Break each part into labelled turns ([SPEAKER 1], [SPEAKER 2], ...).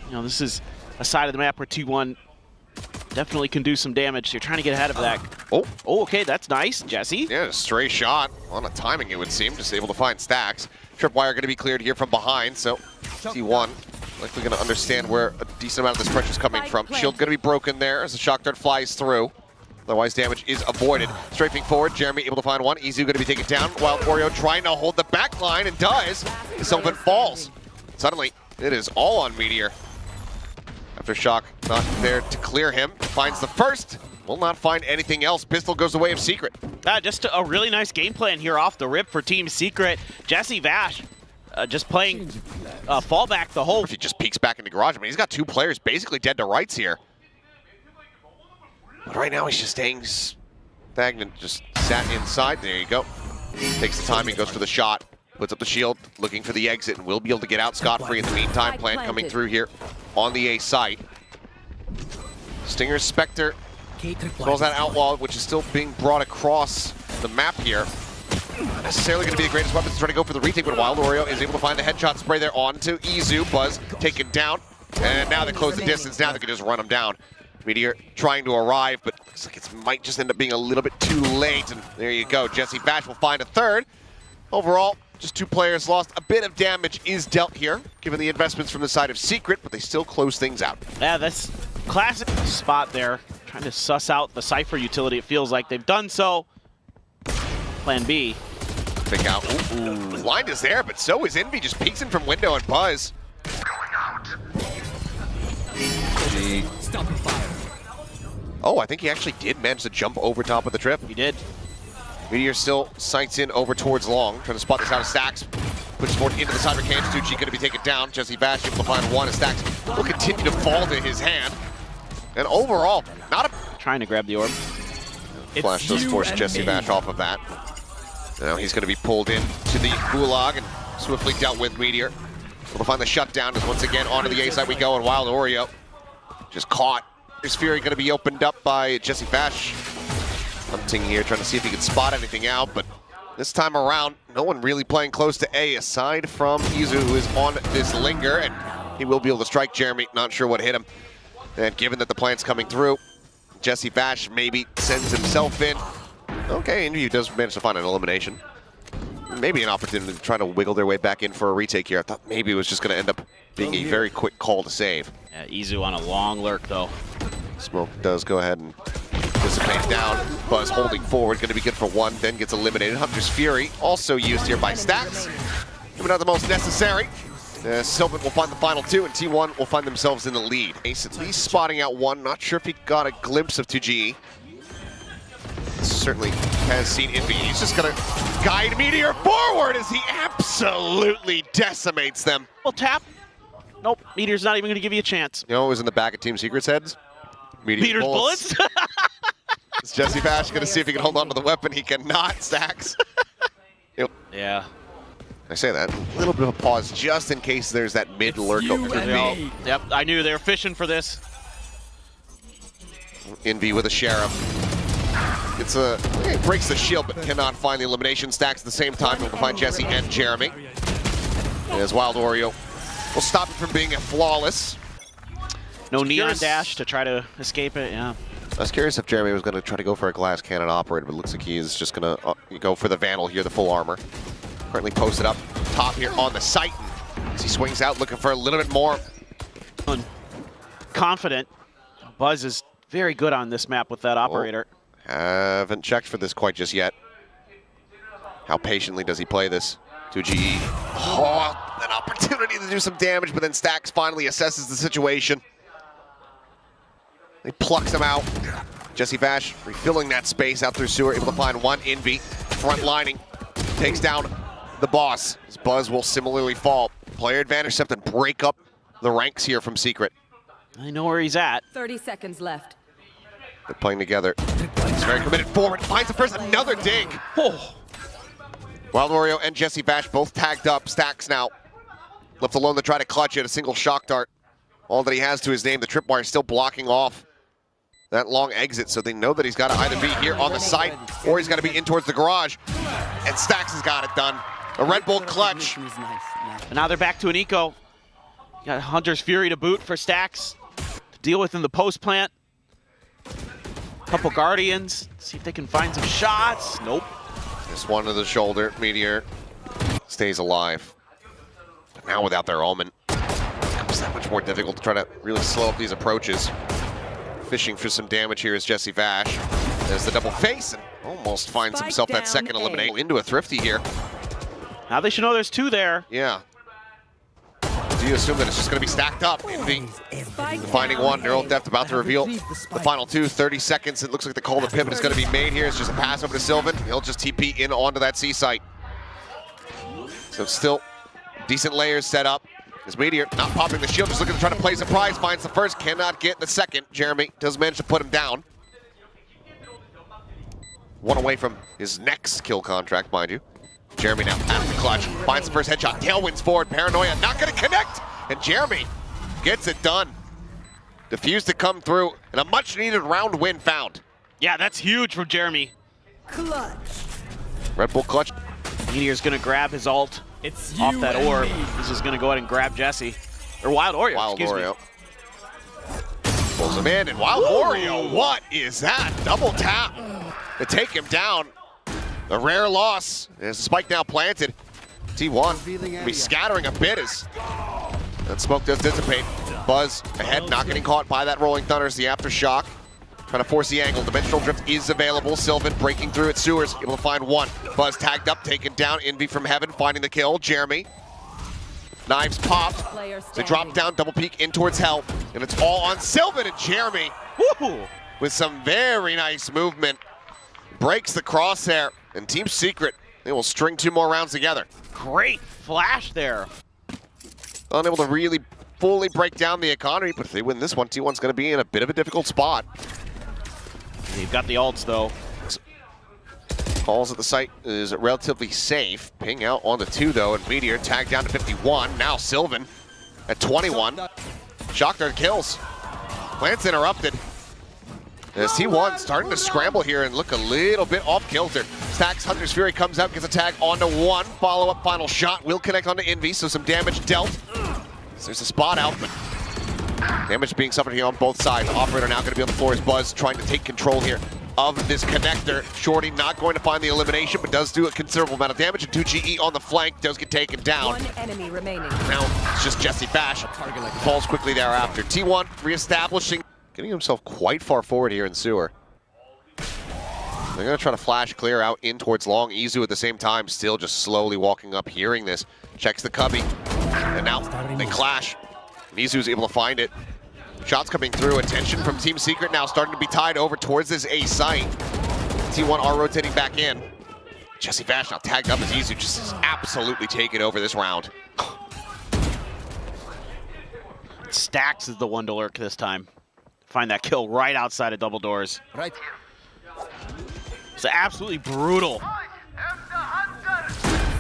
[SPEAKER 1] You know, this is a side of the map where T1 definitely can do some damage. So you're trying to get ahead of that. Oh, okay, that's nice, Jesse.
[SPEAKER 2] Yeah, a stray shot on a timing, it would seem. Just able to find stacks. Tripwire going to be cleared here from behind, so T1 likely going to understand where a decent amount of this pressure is coming from. Shield going to be broken there as the shock dart flies through. Otherwise, damage is avoided. Strafing forward, Jeremy able to find one. Izu going to be taken down. Wild Oreo trying to hold the back line and does. Sylvan falls. Suddenly, it is all on Meteor. After Shock not there to clear him, finds the first. Will not find anything else. Pistol goes the way of Secret.
[SPEAKER 1] Just a really nice game plan here off the rip for Team Secret. Jesse Vash just playing fallback the whole.
[SPEAKER 2] If he just peeks back into garage, I mean, he's got two players basically dead to rights here. But right now he's just staying stagnant, just sat inside. There you go. Takes the timing, goes for the shot, puts up the shield, looking for the exit, and will be able to get out scot-free in the meantime. Plant coming through here on the A site. Stinger's Spectre, as well as that Outlaw, which is still being brought across the map here. Not necessarily going to be the greatest weapon to try to go for the retake, but Wild Oreo is able to find the headshot spray there onto Izu. Buzz taken down, and now they close the distance. Now they can just run him down. Meteor trying to arrive, but looks like it might just end up being a little bit too late. And there you go. Jesse Vash will find a third. Overall, just two players lost. A bit of damage is dealt here, given the investments from the side of Secret, but they still close things out.
[SPEAKER 1] Yeah, that's classic spot there. Trying to suss out the Cypher utility. It feels like they've done so. Plan B.
[SPEAKER 2] Pick out. Ooh. Blind is there, but so is Envy. Just peeks in from window and Buzz. Gee. Oh, I think he actually did manage to jump over top of the trip.
[SPEAKER 1] He did.
[SPEAKER 2] Meteor still sights in over towards long, trying to spot this out of Stacks. Pushes forward into the cyber cage. Tucci going to be taken down. Jesse Vash able to find one, and Stacks will continue to fall to his hand. And overall, not a...
[SPEAKER 1] Trying to grab the orb.
[SPEAKER 2] Flash does force Jesse Vash off of that. Now he's going to be pulled in to the Gulag and swiftly dealt with Meteor. Able to find the shutdown as once again onto the A side we go, and Wild Oreo just caught. There's Fury going to be opened up by Jesse Vash. Hunting here, trying to see if he can spot anything out, but this time around, no one really playing close to A aside from Izu, who is on this linger, and he will be able to strike Jeremy. Not sure what hit him. And given that the plant's coming through, Jesse Vash maybe sends himself in. Okay, Envy does manage to find an elimination. Maybe an opportunity to try to wiggle their way back in for a retake here. I thought maybe it was just going to end up being a very quick call to save.
[SPEAKER 1] Yeah, Izu on a long lurk, though.
[SPEAKER 2] Smoke does go ahead and dissipate down. Buzz holding forward, going to be good for one, then gets eliminated. Hunter's Fury, also used here by Stacks. Maybe not the most necessary. Sylvan will find the final two, and T1 will find themselves in the lead. Ace at least spotting out one. Not sure if he got a glimpse of 2G. Certainly has seen Envy. He's just going to guide Meteor forward as he absolutely decimates them.
[SPEAKER 1] Well, tap. Nope, Meteor's not even going to give you a chance.
[SPEAKER 2] You know what was in the back of Team Secret's heads?
[SPEAKER 1] Meteor's bullets?
[SPEAKER 2] Is Jesse Vash going to see if he can hold on to the weapon? He cannot. Stacks. Yep.
[SPEAKER 1] Yeah.
[SPEAKER 2] I say that. A little bit of a pause just in case there's that mid lurk over me.
[SPEAKER 1] Yep, I knew they were fishing for this.
[SPEAKER 2] Envy with a Sheriff. It breaks the shield, but cannot find the elimination. Stacks at the same time. Able to find Jesse and Jeremy. As Wild Oreo will stop it from being a flawless.
[SPEAKER 1] No neon dash to try to escape it, yeah.
[SPEAKER 2] I was curious if Jeremy was going to try to go for a glass cannon operator, but it looks like he is just going to go for the Vandal here, the full armor. Currently posted up top here on the site. As he swings out, looking for a little bit more.
[SPEAKER 1] Confident. Buzz is very good on this map with that operator.
[SPEAKER 2] Haven't checked for this quite just yet. How patiently does he play this? 2GE. Oh, an opportunity to do some damage, but then Stacks finally assesses the situation. He plucks him out. Jesse Vash refilling that space out through sewer, able to find one. Envy front lining, takes down the boss. His Buzz will similarly fall. Player advantage, have to break up the ranks here from Secret.
[SPEAKER 1] I know where he's at.
[SPEAKER 3] 30 seconds left.
[SPEAKER 2] They're playing together. He's very committed forward. Finds the first, another dig. Oh. Wild Oreo and Jesse Vash both tagged up. Stacks now left alone to try to clutch it. A single shock dart. All that he has to his name. The tripwire is still blocking off that long exit, so they know that he's got to either be here on the site or he's got to be in towards the garage. And Stacks has got it done. A Red Bull clutch.
[SPEAKER 1] And now they're back to an eco. Got Hunter's Fury to boot for Stacks to deal with in the post plant. Couple Guardians, see if they can find some shots. Nope.
[SPEAKER 2] This one to the shoulder. Meteor stays alive. But now without their Omen, it becomes that much more difficult to try to really slow up these approaches. Fishing for some damage here is Jesse Vash. There's the double face and almost finds himself that second elimination into a Thrifty here.
[SPEAKER 1] Now they should know there's two there.
[SPEAKER 2] Yeah. Do you assume that it's just going to be stacked up? Envy finding one. Neural Depth about to reveal the final two. 30 seconds. It looks like the call to pivot is going to be made here. It's just a pass over to Sylvan. He'll just TP in onto that C site. So still decent layers set up. As Meteor not popping the shield, just looking to try to play surprise. Finds the first, cannot get the second. Jeremy does manage to put him down. One away from his next kill contract, mind you. Jeremy now at the clutch, finds the first headshot, tailwinds forward, Paranoia not going to connect, and Jeremy gets it done. Diffused to come through, and a much needed round win found.
[SPEAKER 1] Yeah, that's huge from Jeremy.
[SPEAKER 3] Clutch.
[SPEAKER 2] Red Bull clutch.
[SPEAKER 1] Meteor's going to grab his ult off that orb. He's just going to go ahead and grab Jesse. Or Wild Oreo,
[SPEAKER 2] Wild
[SPEAKER 1] excuse
[SPEAKER 2] Oreo.
[SPEAKER 1] me.
[SPEAKER 2] Pulls him in, and Wild Oreo, what is that? Double tap to take him down. A rare loss. There's a spike now planted. T1 will be scattering a bit as that smoke does dissipate. Buzz ahead, not getting caught by that Rolling Thunder as the aftershock. Trying to force the angle. Dimensional Drift is available. Sylvan breaking through at Sewers, able to find one. Buzz tagged up, taken down. Envy from heaven, finding the kill. Jeremy. Knives popped. They drop down, double peek in towards Hell. And it's all on Sylvan, and Jeremy with some very nice movement breaks the crosshair. And Team Secret, they will string two more rounds together.
[SPEAKER 1] Great flash there.
[SPEAKER 2] Unable to really fully break down the economy, but if they win this one, T1's going to be in a bit of a difficult spot.
[SPEAKER 1] You've got the ults, though.
[SPEAKER 2] Calls at the site is relatively safe. Ping out onto 2, though, and Meteor tagged down to 51. Now Sylvan at 21. Shock Dart kills. Plants interrupted. As T1 starting to scramble here and look a little bit off kilter. Stacks Hunter's Fury comes out, gets a tag onto 1. Follow-up final shot will connect onto Envy, so some damage dealt. So there's a spot out, but damage being suffered here on both sides. Operator now going to be on the floor as Buzz trying to take control here of this connector. Shorty not going to find the elimination, but does do a considerable amount of damage. And 2GE on the flank does get taken down.
[SPEAKER 3] One enemy remaining.
[SPEAKER 2] Now it's just Jesse Bash. Falls quickly thereafter. T1 reestablishing. Getting himself quite far forward here in Sewer. They're going to try to flash clear out in towards long. Izu at the same time, still just slowly walking up, hearing this. Checks the cubby. And now they clash. And Izu's able to find it. Shots coming through. Attention from Team Secret now starting to be tied over towards this A site. T1 are rotating back in. Jesse Vash now tagged up as Izu just is absolutely taking over this round.
[SPEAKER 1] Stacks is the one to lurk this time. Find that kill right outside of double doors.
[SPEAKER 4] Right.
[SPEAKER 1] It's absolutely brutal.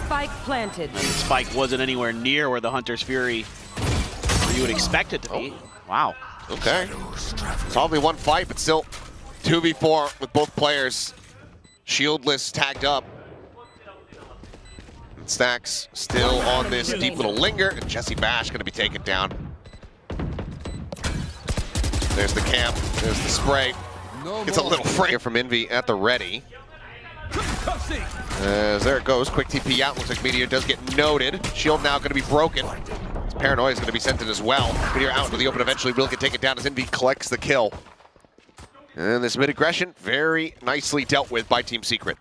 [SPEAKER 3] Spike planted.
[SPEAKER 1] And the spike wasn't anywhere near where the Hunter's Fury where you would expect it to be. Wow.
[SPEAKER 2] Okay. It's only one fight, but still 2v4 with both players shieldless, tagged up. And Stacks still on this deep little linger, and Jesse Bash going to be taken down. There's the camp, there's the spray. It's a little frame here from Envy at the ready. As there it goes, quick TP out. Looks like Meteor does get noted. Shield now going to be broken. His Paranoia is going to be sent in as well. Meteor out into the open eventually will get taken down as Envy collects the kill. And this mid-aggression very nicely dealt with by Team Secret.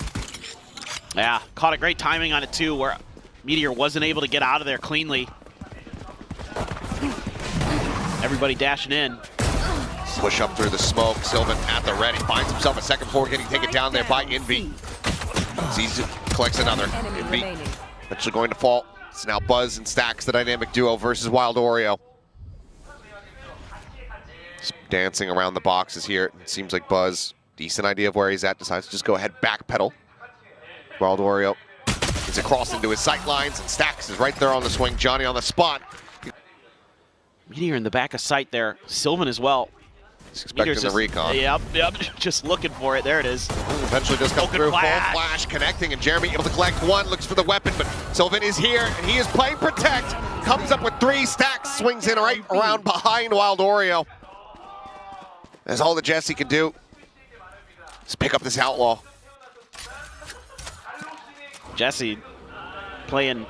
[SPEAKER 1] Yeah, caught a great timing on it too, where Meteor wasn't able to get out of there cleanly. Everybody dashing in.
[SPEAKER 2] Push up through the smoke. Sylvan at the ready. Finds himself a second floor, getting taken down there by Envy. Zizu collects another. Envy eventually going to fall. It's now Buzz and Stacks, the dynamic duo, versus Wild Oreo. Just dancing around the boxes here. It seems like Buzz, decent idea of where he's at, decides to just go ahead backpedal. Wild Oreo gets across into his sight lines, and Stacks is right there on the swing. Johnny on the spot.
[SPEAKER 1] Meteor in the back of sight there. Sylvan as well.
[SPEAKER 2] He's expecting the recon.
[SPEAKER 1] Yep. Just looking for it. There it is.
[SPEAKER 2] Eventually does come through.
[SPEAKER 1] Flash.
[SPEAKER 2] Full flash connecting, and Jeremy able to collect one. Looks for the weapon, but Sylvan is here, and he is playing protect. Comes up with 3 stacks, swings in right around behind Wild Oreo. That's all that Jesse can do. Just pick up this outlaw.
[SPEAKER 1] Jesse playing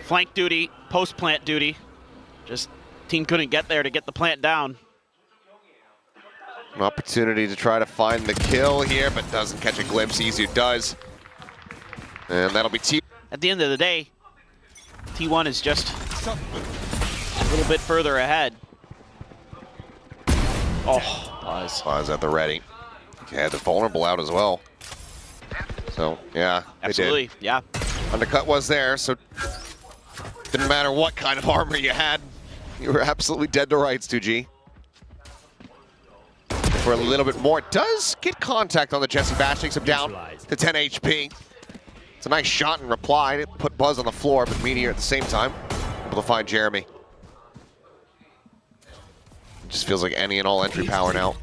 [SPEAKER 1] flank duty, post plant duty. Just team couldn't get there to get the plant down.
[SPEAKER 2] An opportunity to try to find the kill here, but doesn't catch a glimpse. Easy does. And that'll be T.
[SPEAKER 1] At the end of the day, T1 is just a little bit further ahead. Oh, Buzz.
[SPEAKER 2] Buzz at the ready. Yeah, they're vulnerable out as well. So, yeah,
[SPEAKER 1] Absolutely,
[SPEAKER 2] they did.
[SPEAKER 1] yeah.
[SPEAKER 2] Undercut was there, so didn't matter what kind of armor you had. You were absolutely dead to rights, 2G. For a little bit more. Does get contact on the Jesse Bash, takes him down to 10 HP. It's a nice shot in reply. It put Buzz on the floor, but Meteor at the same time able to find Jeremy. It just feels like any and all entry power now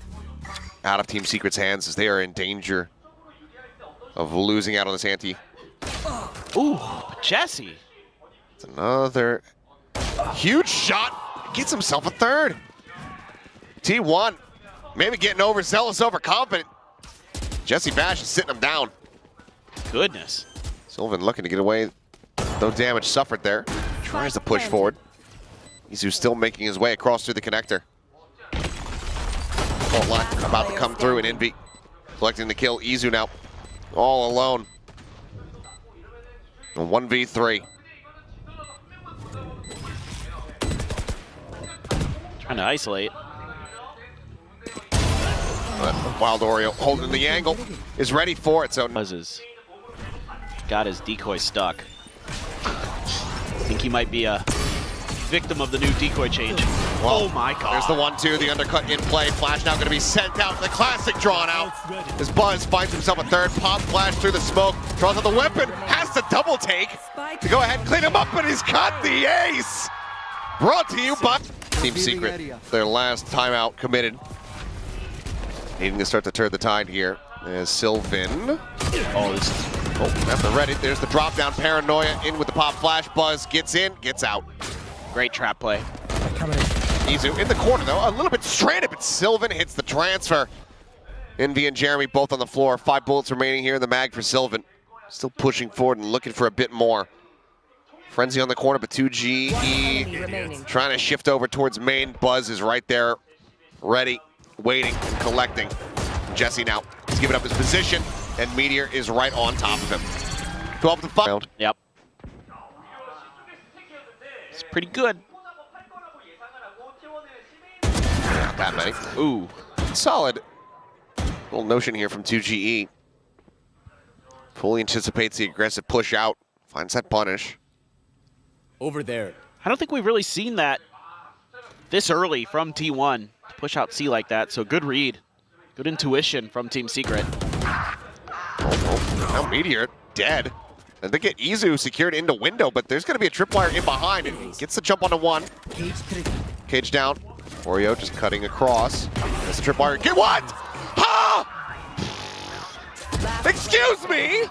[SPEAKER 2] out of Team Secret's hands, as they are in danger of losing out on this ante.
[SPEAKER 1] Ooh, Jesse.
[SPEAKER 2] It's another huge shot. Gets himself a third. T1 maybe getting overzealous, overconfident. Jesse Bash is sitting him down.
[SPEAKER 1] Goodness.
[SPEAKER 2] Sylvan looking to get away. No damage suffered there. Tries to push forward. Izu's still making his way across through the connector. Fault line about to come through, and Envy collecting the kill. Izu now all alone. A 1v3.
[SPEAKER 1] Trying to isolate.
[SPEAKER 2] But Wild Oreo holding the angle, is ready for it. So
[SPEAKER 1] Buzzes got his decoy stuck. I think he might be a victim of the new decoy change.
[SPEAKER 2] Well,
[SPEAKER 1] oh my god.
[SPEAKER 2] There's the 1-2, the undercut in play. Flash now going to be sent out. The classic drawn out. As Buzz finds himself a third. Pop Flash through the smoke. Draws out the weapon. Has to double take to go ahead and clean him up, but he's got the ace. Brought to you by Team Secret. Their last timeout committed. Needing to start to turn the tide here. There's Sylvan.
[SPEAKER 1] Oh, this is...
[SPEAKER 2] At the ready. There's the drop down. Paranoia in with the pop flash. Buzz gets in, gets out.
[SPEAKER 1] Great trap play.
[SPEAKER 2] Izu in the corner though, a little bit stranded, but Sylvan hits the transfer. Envy and Jeremy both on the floor. 5 bullets remaining here in the mag for Sylvan. Still pushing forward and looking for a bit more. Frenzy on the corner, but 2G trying to shift over towards main. Buzz is right there, ready, waiting, collecting. Jesse now he's giving up his position, and Meteor is right on top of him. 12 to 5.
[SPEAKER 1] Yep. It's pretty good.
[SPEAKER 2] Not that many.
[SPEAKER 1] Ooh.
[SPEAKER 2] Solid little notion here from 2GE. Fully anticipates the aggressive push out. Finds that punish.
[SPEAKER 4] Over there.
[SPEAKER 1] I don't think we've really seen that this early from T1 to push out C like that, so good read. Good intuition from Team Secret.
[SPEAKER 2] Oh, now Meteor dead. And they get Izu secured into window, but there's going to be a tripwire in behind. And gets the jump onto one. Cage down. Oreo just cutting across. That's the tripwire. Get what? Ha! Excuse me?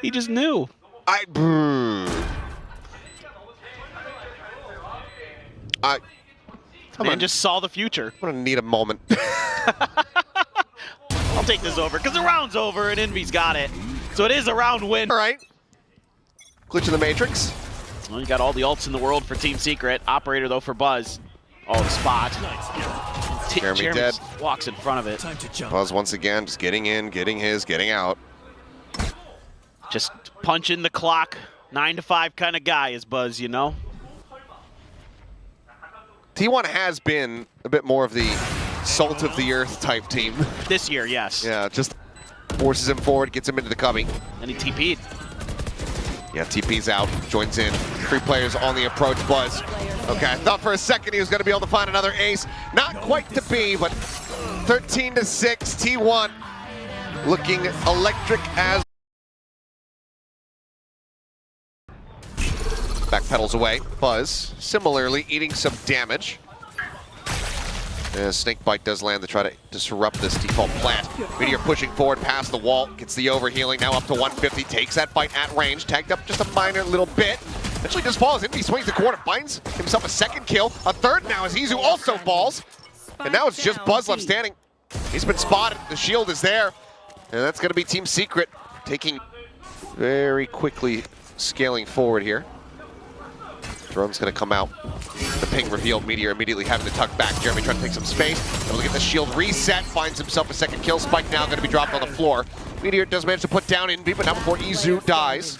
[SPEAKER 1] He just knew. Man just saw the future.
[SPEAKER 2] I'm gonna need a moment.
[SPEAKER 1] I'll take this over, because the round's over and Envy's got it. So it is a round win.
[SPEAKER 2] All right. Glitch in the Matrix.
[SPEAKER 1] Well, you got all the ults in the world for Team Secret. Operator, though, for Buzz. Oh, the spot.
[SPEAKER 2] Jeremy dead.
[SPEAKER 1] Walks in front of it.
[SPEAKER 4] Time to jump.
[SPEAKER 2] Buzz once again, just getting in, getting his, getting out.
[SPEAKER 1] Just punching the clock. 9 to 5 kind of guy is Buzz, you know?
[SPEAKER 2] T1 has been a bit more of the salt of the earth type team.
[SPEAKER 1] This year, yes.
[SPEAKER 2] Yeah, just forces him forward, gets him into the cubby.
[SPEAKER 1] And he TP'd.
[SPEAKER 2] Yeah, TP's out, joins in. 3 players on the approach. Buzz. Okay, I thought for a second he was going to be able to find another ace. Not quite to be, but 13 to 6. T1 looking electric as Backpedals away. Buzz, similarly, eating some damage. Snake Bite does land to try to disrupt this default plant. Meteor pushing forward past the wall, gets the overhealing, now up to 150, takes that bite at range, tagged up just a minor little bit. Eventually just falls in, he swings the corner, finds himself a second kill, a third now as Izu also falls. And now it's just Buzz left standing. He's been spotted, the shield is there. And that's gonna be Team Secret taking very quickly scaling forward here. Drone's gonna come out. The ping revealed, Meteor immediately having to tuck back. Jeremy trying to take some space. Able to get the shield reset, finds himself a second kill. Spike now gonna be dropped on the floor. Meteor does manage to put down Envy, but not before Izu dies.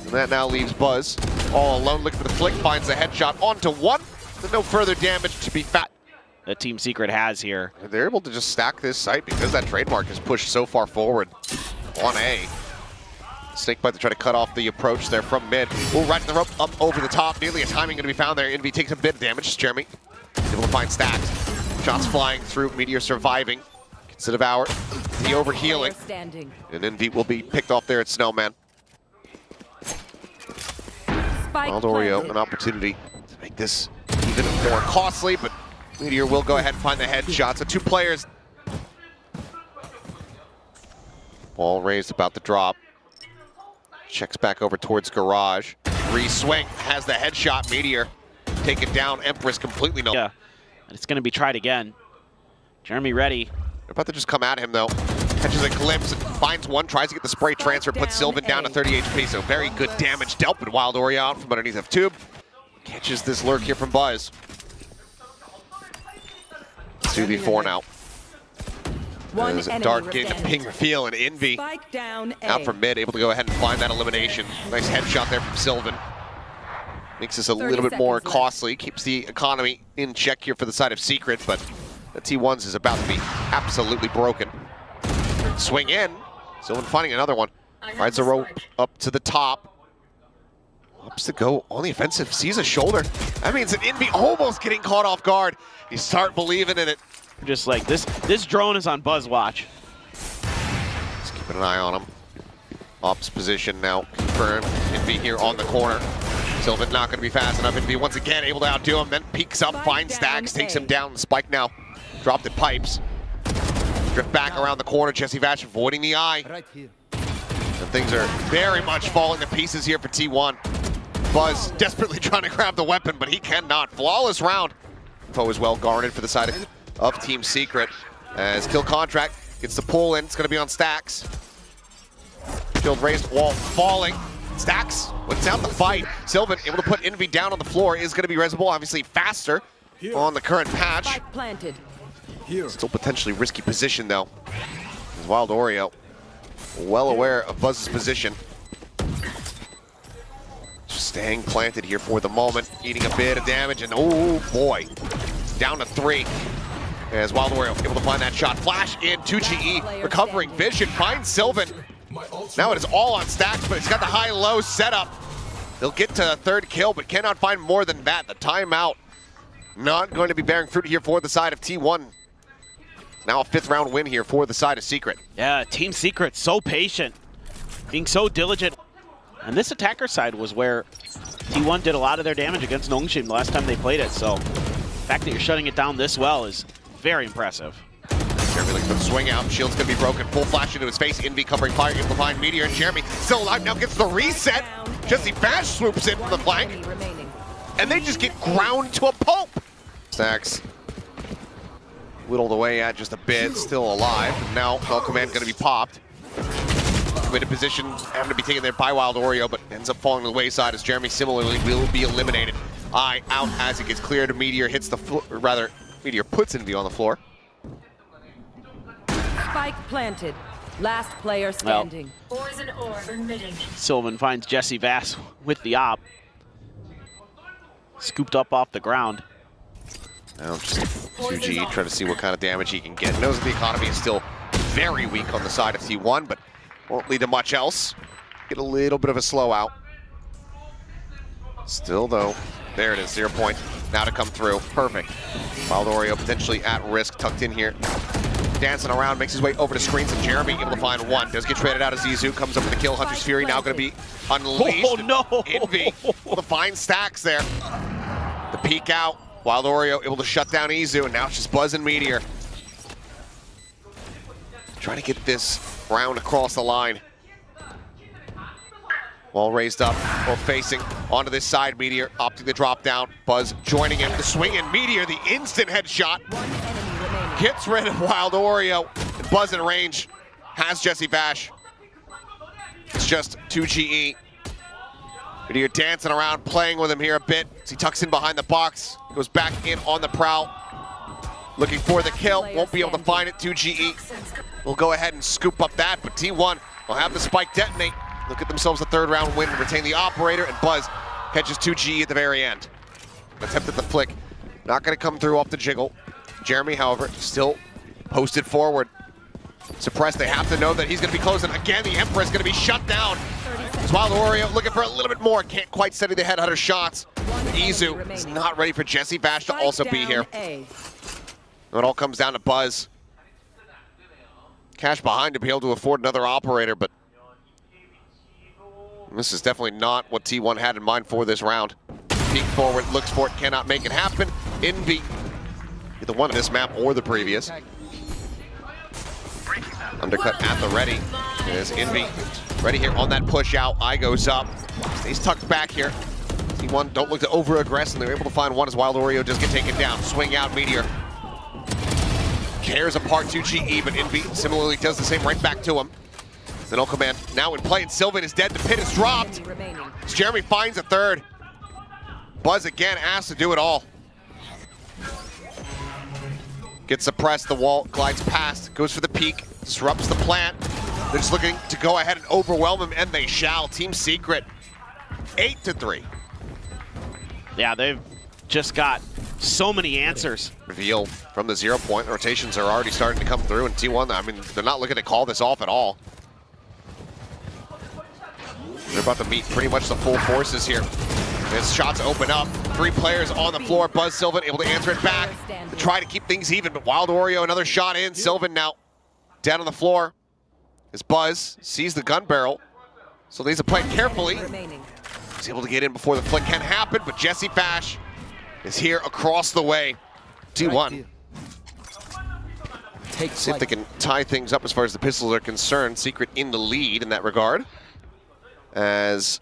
[SPEAKER 2] And that now leaves Buzz all alone, looking for the flick, finds a headshot onto one. But no further damage to be found.
[SPEAKER 1] That Team Secret has here.
[SPEAKER 2] And they're able to just stack this site because that trademark is pushed so far forward on A. Snakebite to try to cut off the approach there from mid. Ooh, right in the rope, up over the top. Nearly a timing going to be found there. Envy takes a bit of damage. Jeremy able to find stacks. Shots flying through. Meteor surviving. Gets to devour. The overhealing. And Envy will be picked off there at Snowman. Valdorio, an opportunity to make this even more costly, but Meteor will go ahead and find the headshots. So two players. Ball raised, about to drop. Checks back over towards Garage. Re-swing, has the headshot. Meteor take it down. Empress completely no.
[SPEAKER 1] Yeah, and it's going to be tried again. Jeremy ready.
[SPEAKER 2] They're about to just come at him though. Catches a glimpse and finds one, tries to get the spray transfer, puts Sylvan down to 30 HP, so very good damage dealt, but Valdorio out from underneath of Tube. Catches this lurk here from Buzz. 2v4 now. There's a dart getting a ping reveal, and Envy out from mid, able to go ahead and find that elimination. Nice headshot there from Sylvan. Makes this a little bit more costly, keeps the economy in check here for the side of Secret, but the T1s is about to be absolutely broken. Swing in, Sylvan finding another one. Rides the rope up to the top. Ups to go on the offensive, sees a shoulder. That means that Envy almost getting caught off guard. You start believing in it.
[SPEAKER 1] Just like this drone is on Buzz watch.
[SPEAKER 2] Just keeping an eye on him. Ops position now confirmed. Envy here on the corner. Sylvan not going to be fast enough. Envy once again able to outdo him, then peeks up, finds Stacks, takes him down. Spike now dropped at pipes. Drift back around the corner. Jesse Vash avoiding the eye.
[SPEAKER 4] Right here.
[SPEAKER 2] And things are very much falling to pieces here for T1. Buzz desperately trying to grab the weapon, but he cannot. Flawless round. Foe is well guarded for the side of Team Secret. As kill contract gets the pull in, it's going to be on Stacks. Shield raised, wall falling. Stacks wins out the fight. Sylvan able to put Envy down on the floor, is going to be Resable, obviously faster on the current patch.
[SPEAKER 3] Planted.
[SPEAKER 2] Still potentially risky position though. As Valdorio well aware of Buzz's position. Just staying planted here for the moment, eating a bit of damage, and oh boy, down to 3. As Valdorio able to find that shot. Flash in 2GE, recovering vision, finds Sylvan. Now it is all on Stacks, but he's got the high-low setup. They'll get to the third kill, but cannot find more than that. The timeout not going to be bearing fruit here for the side of T1. Now a 5th round win here for the side of Secret.
[SPEAKER 1] Yeah, Team Secret, so patient, being so diligent. And this attacker side was where T1 did a lot of their damage against Nongshim the last time they played it, so the fact that you're shutting it down this well is very impressive.
[SPEAKER 2] Jeremy looking for the swing out, shield's gonna be broken, full flash into his face, Envy covering fire, able to find Meteor, and Jeremy still alive, now gets the reset. Jesse Bash swoops in from the flank, and they just get ground to a pulp. Stacks whittled away at just a bit, still alive. And now Bell Command going to be popped. Committed position, having to be taken there by Valdorio, but ends up falling to the wayside as Jeremy similarly will be eliminated. Eye out as it gets cleared. Meteor hits the floor, rather, Meteor puts Envy on the floor.
[SPEAKER 3] Spike planted. Last player standing.
[SPEAKER 5] Poison orb emitting.
[SPEAKER 1] Sylvan finds Jesse Vass with the op. Scooped up off the ground.
[SPEAKER 2] Now just 2G, trying to see what kind of damage he can get. Knows that the economy is still very weak on the side of T1, but won't lead to much else. Get a little bit of a slow out. Still though, there it is, 0 point. Now to come through, perfect. Valdorio potentially at risk, tucked in here. dancing around, makes his way over to screens, and Jeremy able to find one. Does get traded out as Izu, comes up with the kill. Hunter's Fury now going to be unleashed.
[SPEAKER 1] Oh no!
[SPEAKER 2] Envy able to find stacks there. The peek out. Wild Oreo able to shut down Izu, and now it's just Buzz and Meteor. Trying to get this round across the line. Wall raised up, both facing onto this side. Meteor opting to drop down. Buzz joining him, the swing, and Meteor, the instant headshot. Gets rid of Wild Oreo, and Buzz in range has Jesse Bash. It's just 2GE. Meteor dancing around, playing with him here a bit as he tucks in behind the box. Goes back in on the prowl. Looking for the kill, won't be able to find it. 2GE will go ahead and scoop up that, but T1 will have the spike detonate. Look at themselves a third round win and retain the operator, and Buzz catches 2GE at the very end. Attempt at the flick, not going to come through off the jiggle. Jeremy, however, still posted forward. Suppressed, they have to know that he's going to be closing. Again, the Emperor is going to be shut down. As Wild Oreo looking for a little bit more, can't quite steady the headhunter shots. Izu is not ready for Jesse Bash to also be here. It all comes down to Buzz. Cash behind to be able to afford another operator, but this is definitely not what T1 had in mind for this round. Peek forward, looks for it, cannot make it happen. Envy, either one in this map or the previous. Undercut at the ready. There's Envy ready here on that push out. Eye goes up, stays tucked back here. T1 don't look to over-aggress, and they're able to find one as Wild Oreo does get taken down. Swing out, Meteor. Tears apart 2GE, but Envy similarly does the same right back to him. Then Command now in play, and Sylvan is dead. The pit is dropped. As Jeremy finds a third. Buzz again asked to do it all. Gets suppressed, the wall glides past, goes for the peak, disrupts the plant. They're just looking to go ahead and overwhelm him, and they shall. Team Secret, 8-3.
[SPEAKER 1] Yeah, they've just got so many answers.
[SPEAKER 2] Reveal from the 0 point. Rotations are already starting to come through, and T1, I mean, they're not looking to call this off at all. They're about to meet pretty much the full forces here. As shots open up, 3 players on the floor. Buzz, Sylvan able to answer it back to try to keep things even, but Wild Oreo another shot in. Sylvan now down on the floor as Buzz sees the gun barrel, so needs to play carefully. He's able to get in before the flick can happen, but Jesse Bash is here across the way. T1. See if they can tie things up as far as the pistols are concerned. Secret in the lead in that regard. As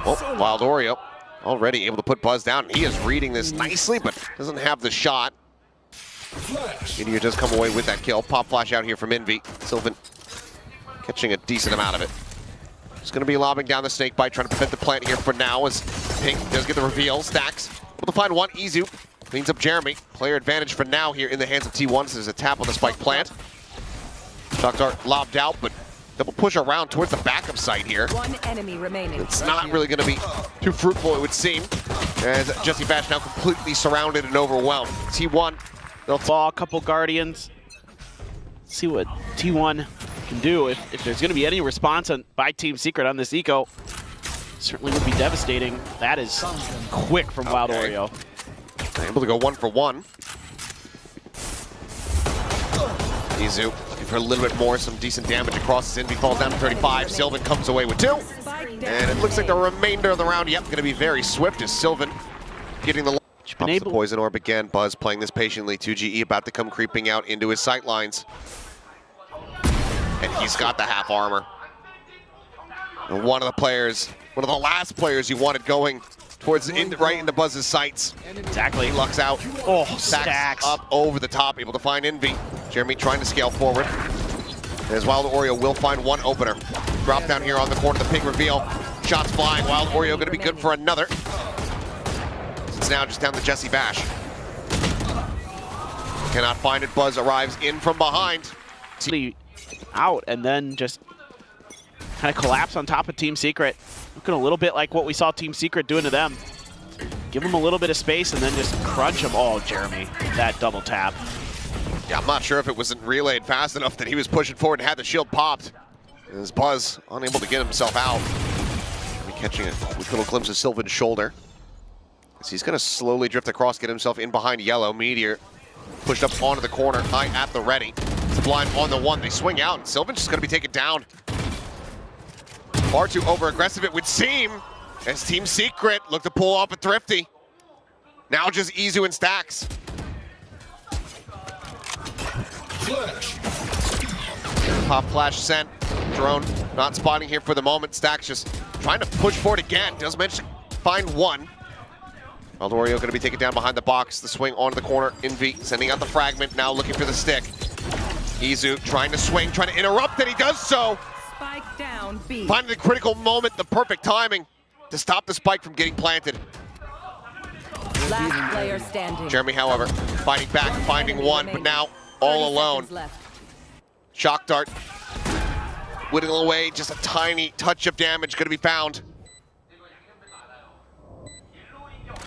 [SPEAKER 2] Wild Oreo already able to put Buzz down. He is reading this nicely, but doesn't have the shot. Meteor does come away with that kill. Pop flash out here from Envy. Sylvan catching a decent amount of it. He's going to be lobbing down the snake bite, trying to prevent the plant here for now as Pink does get the reveal. Stacks. Able to find one. Izu cleans up Jeremy. Player advantage for now here in the hands of T1. So there's a tap on the spike plant. Shock dart lobbed out, but double push around towards the backup site here.
[SPEAKER 3] One enemy remaining.
[SPEAKER 2] It's not really going to be too fruitful, it would seem, as Jesse Bash now completely surrounded and overwhelmed. T1,
[SPEAKER 1] they'll fall a couple Guardians. See what T1 can do. If there's going to be any response by Team Secret on this eco, certainly would be devastating. That is quick from Wild Oreo.
[SPEAKER 2] Able to go 1 for 1. Izu looking for a little bit more, some decent damage across his Envy, falls down to 35. Sylvan comes away with 2. And it looks like the remainder of the round, yep, going to be very swift as Sylvan getting the pops the poison orb again. Buzz playing this patiently. 2GE about to come creeping out into his sight lines. And he's got the half armor. And one of the last players you wanted going towards right into Buzz's sights.
[SPEAKER 1] Exactly.
[SPEAKER 2] He lucks out.
[SPEAKER 1] Oh, stacks
[SPEAKER 2] up over the top, able to find Envy. Jeremy trying to scale forward. As Wild Oreo will find one opener. Drop down here on the corner, the pig reveal. Shots flying. Wild Oreo going to be good for another. It's now just down to Jesse Bash. Cannot find it. Buzz arrives in from behind.
[SPEAKER 1] Out and then just kind of collapse on top of Team Secret. Looking a little bit like what we saw Team Secret doing to them. Give them a little bit of space and then just crunch them. Oh, Jeremy, that double tap.
[SPEAKER 2] Yeah, I'm not sure if it wasn't relayed fast enough that he was pushing forward and had the shield popped. As Buzz unable to get himself out. Catching a little glimpse of Sylvan's shoulder. As he's going to slowly drift across, get himself in behind Yellow. Meteor Pushed up onto the corner, high at the ready. Sublime on the one, they swing out, and Sylvan's just gonna be taken down. Far too over-aggressive it would seem, as Team Secret look to pull off a Thrifty. Now just Izu and Stacks. Pop flash sent. Drone not spotting here for the moment. Stacks just trying to push forward again. Does manage to find one. Valdorio going to be taken down behind the box. The swing onto the corner. Envy sending out the fragment. Now looking for the stick. Izu trying to swing, trying to interrupt, and he does so.
[SPEAKER 3] Spike down B.
[SPEAKER 2] Finding the critical moment, the perfect timing to stop the spike from getting planted.
[SPEAKER 3] Last player standing.
[SPEAKER 2] Jeremy, however, fighting back, finding one, but now all alone. Shock dart, whittling away, just a tiny touch of damage going to be found.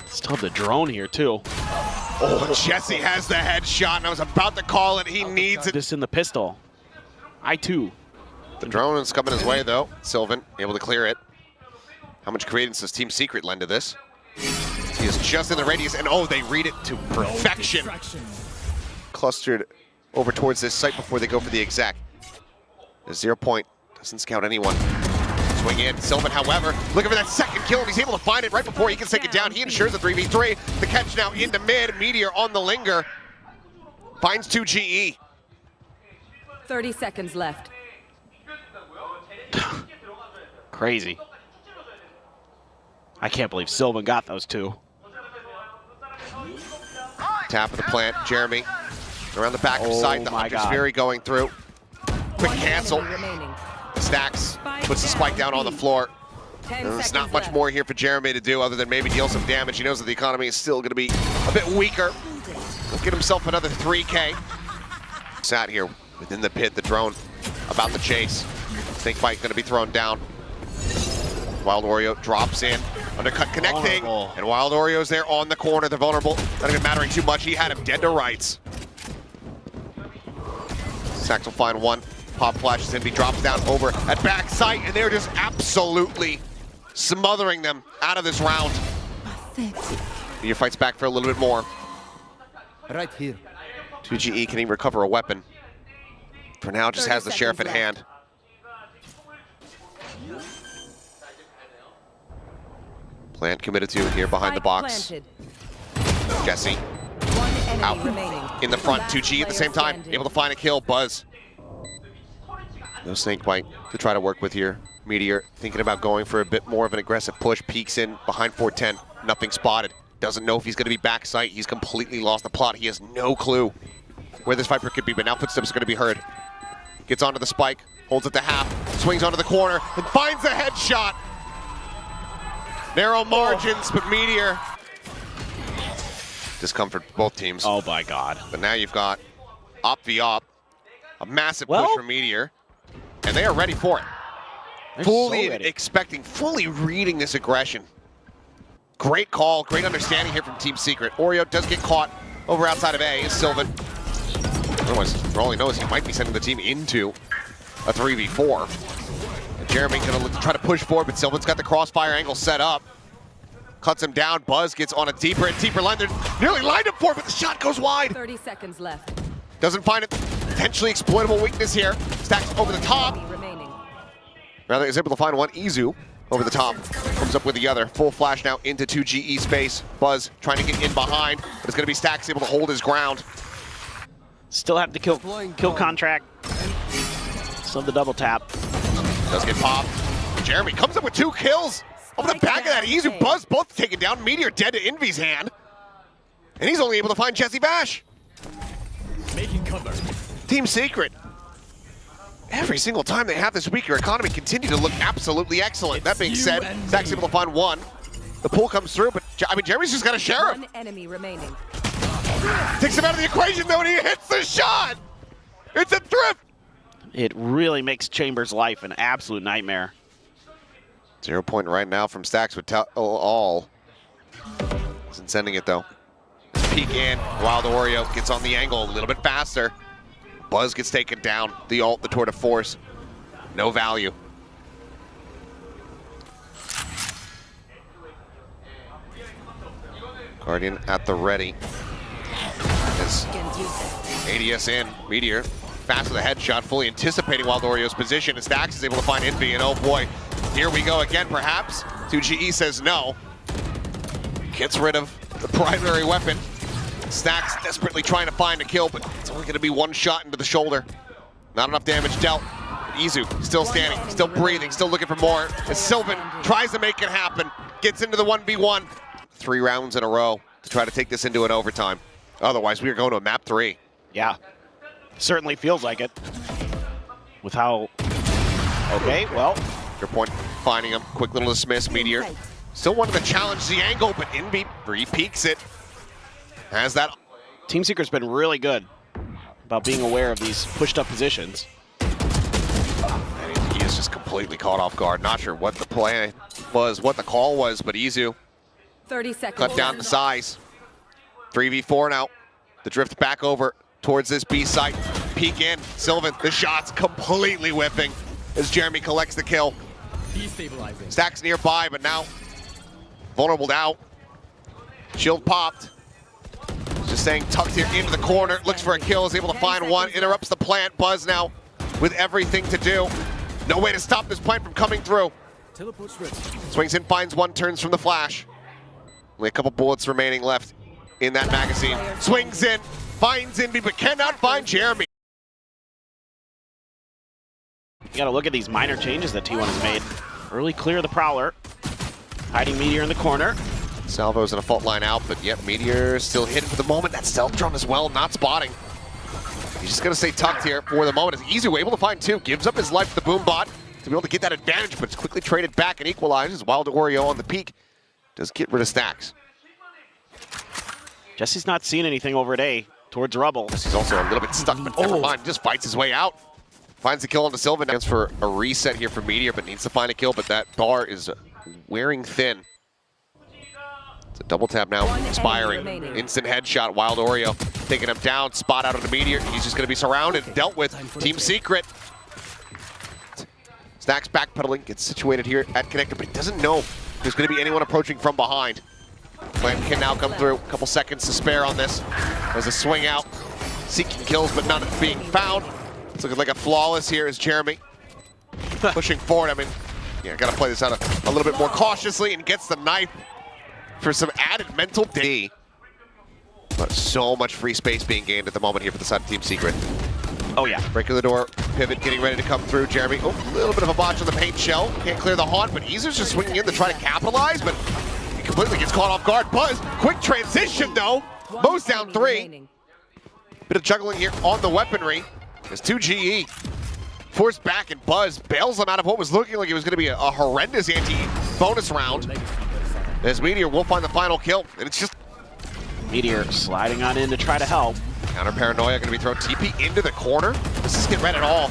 [SPEAKER 1] Still have the drone here, too.
[SPEAKER 2] Oh, Jesse has the headshot, and I was about to call it. He needs it.
[SPEAKER 1] This in the pistol. I-2.
[SPEAKER 2] The drone is coming his way, though. Sylvan able to clear it. How much credence does Team Secret lend to this? He is just in the radius, and oh, they read it to perfection. Clustered over towards this site before they go for the exec. The 0 point doesn't scout anyone. Swing in. Sylvan, however, looking for that second kill, and he's able to find it right before he can take it down. He ensures the 3v3. The catch now into mid. Meteor on the linger. Finds 2 GE.
[SPEAKER 3] 30 seconds left.
[SPEAKER 1] Crazy. I can't believe Sylvan got those two.
[SPEAKER 2] Tap of the plant. Jeremy around the back of side. The Hunter's
[SPEAKER 1] God.
[SPEAKER 2] Fury going through. Quick cancel. Stacks puts the spike down on the floor. There's not much more here for Jeremy to do other than maybe deal some damage. He knows that the economy is still going to be a bit weaker. He'll get himself another 3K. Sat here within the pit, the drone about the chase. Snake bite going to be thrown down. Wild Oreo drops in. Undercut connecting.
[SPEAKER 1] Vulnerable.
[SPEAKER 2] And Wild Oreo's there on the corner. They're vulnerable. Not even mattering too much. He had him dead to rights. Stacks will find one. Pop flashes in. He drops down over at back sight, and they're just absolutely smothering them out of this round. Meteor fights back for a little bit more.
[SPEAKER 4] Right here.
[SPEAKER 2] 2GE can he recover a weapon? For now, just has the sheriff at hand. Plant committed to here behind the box. Jesse out in the front. 2G at the same time, able to find a kill. Buzz. No snake bite to try to work with here. Meteor thinking about going for a bit more of an aggressive push. Peeks in behind 410. Nothing spotted. Doesn't know if he's going to be back sight. He's completely lost the plot. He has no clue where this Viper could be, but now footsteps are going to be heard. Gets onto the spike, holds it to half, swings onto the corner, and finds a headshot. Narrow margins, but Meteor. Discomfort for both teams.
[SPEAKER 1] Oh my God.
[SPEAKER 2] But now you've got op v op, a massive push from Meteor, and they are ready for it.
[SPEAKER 1] They're
[SPEAKER 2] Fully
[SPEAKER 1] so ready.
[SPEAKER 2] expecting, fully reading this aggression. Great call, great understanding here from Team Secret. Oreo does get caught over outside of A, is Sylvan. Otherwise, for all he knows, he might be sending the team into a 3v4. And Jeremy gonna try to push forward, but Sylvan's got the crossfire angle set up. Cuts him down. Buzz gets on a deeper and deeper line. They're nearly lined up for it, but the shot goes wide.
[SPEAKER 3] 30 seconds left.
[SPEAKER 2] Doesn't find it. Potentially exploitable weakness here. Stacks over the top.
[SPEAKER 3] Remaining.
[SPEAKER 2] Rather is able to find one. Izu over the top. Comes up with the other. Full flash now into 2GE space. Buzz trying to get in behind, but it's going to be Stacks able to hold his ground.
[SPEAKER 1] Still have the kill contract. Still have the double tap.
[SPEAKER 2] Does get popped. Jeremy comes up with 2 kills. Over the back of that, Izu, Buzz both taken down. Meteor dead to Envy's hand. And he's only able to find Jesse Bash.
[SPEAKER 4] Making cover.
[SPEAKER 2] Team Secret. Every single time they have this weaker economy continue to look absolutely excellent. That being said, Zach's able to find one. The pull comes through, but I mean, Jeremy's just got a sheriff.
[SPEAKER 3] One enemy remaining.
[SPEAKER 2] Takes him out of the equation though, and he hits the shot. It's a thrift.
[SPEAKER 1] It really makes Chambers' life an absolute nightmare.
[SPEAKER 2] 0 point right now from Stacks would tell all. Isn't sending it though. Peek in. Wild Oreo gets on the angle a little bit faster. Buzz gets taken down. The ult, the tour de force. No value. Guardian at the ready. As ADS in, Meteor, fast with a headshot, fully anticipating Wild Oreo's position, and Stax is able to find Envy, and oh boy, here we go again perhaps. 2GE says no. Gets rid of the primary weapon. Stax desperately trying to find a kill, but it's only gonna be one shot into the shoulder. Not enough damage dealt. Izu still standing, still breathing, still looking for more. As Sylvan tries to make it happen, gets into the 1v1. 3 rounds in a row to try to take this into an overtime. Otherwise, we are going to a map 3.
[SPEAKER 1] Yeah, certainly feels like it. With how, okay, well.
[SPEAKER 2] Your point, finding him, quick little dismiss, Meteor. Still wanted to challenge the angle, but Envy re-peeks it. Has that.
[SPEAKER 1] Team Secret's been really good about being aware of these pushed up positions.
[SPEAKER 2] And he is just completely caught off guard. Not sure what the plan was, what the call was, but Izu
[SPEAKER 3] 30 seconds.
[SPEAKER 2] cut down the size. 3v4 now. The drift back over towards this B site. Peek in. Sylvan, the shots completely whiffing as Jeremy collects the kill.
[SPEAKER 4] Destabilizing.
[SPEAKER 2] Stax nearby, but now vulnerable out. Shield popped. Just staying tucked here into the corner. Looks for a kill, is able to find one. Interrupts the plant. Buzz now with everything to do. No way to stop this plant from coming through.
[SPEAKER 4] Teleport's ready.
[SPEAKER 2] Swings in, finds one, turns from the flash. Only a couple bullets remaining left in that magazine. Swings in, finds Envy, but cannot find Jeremy.
[SPEAKER 1] You gotta look at these minor changes that T1 has made. Early clear the Prowler. Hiding Meteor in the corner.
[SPEAKER 2] Salvo's in a fault line out, but yep, Meteor still hidden for the moment. That stealth drone as well, not spotting. He's just gonna stay tucked here for the moment. As Izu able to find 2, gives up his life to the boom bot to be able to get that advantage, but it's quickly traded back and equalizes. Wild Oreo on the peak does get rid of Stax.
[SPEAKER 1] Jesse's not seeing anything over at A towards Rubble.
[SPEAKER 2] He's also a little bit stuck, but never mind. Just fights his way out. Finds the kill on the Sylvan. Chance for a reset here for Meteor, but needs to find a kill, but that bar is wearing thin. It's a double tap now, expiring. Instant headshot, Wild Oreo taking him down, spot out of the Meteor. He's just gonna be surrounded, dealt with. Team Secret. Stax backpedaling, gets situated here at connector, but he doesn't know if there's gonna be anyone approaching from behind. Plant can now come through. A couple seconds to spare on this. There's a swing out, seeking kills, but none being found. It's looking like a flawless here as Jeremy pushing forward. I mean, yeah, gotta play this out a little bit more cautiously, and gets the knife for some added mental D. But so much free space being gained at the moment here for the side of Team Secret.
[SPEAKER 1] Oh yeah.
[SPEAKER 2] Breaking the door, pivot getting ready to come through. Jeremy, oh, a little bit of a botch on the paint shell. Can't clear the haunt, but Izu's just swinging in to try to capitalize, but he completely gets caught off guard. Buzz, quick transition though. Mo's down 3. Bit of juggling here on the weaponry. As 2GE forced back, and Buzz bails him out of what was looking like it was going to be a horrendous anti-bonus round. As Meteor will find the final kill, and it's just
[SPEAKER 1] Meteor sliding on in to try to help.
[SPEAKER 2] counter paranoia going to be thrown TP into the corner. This is get red at all.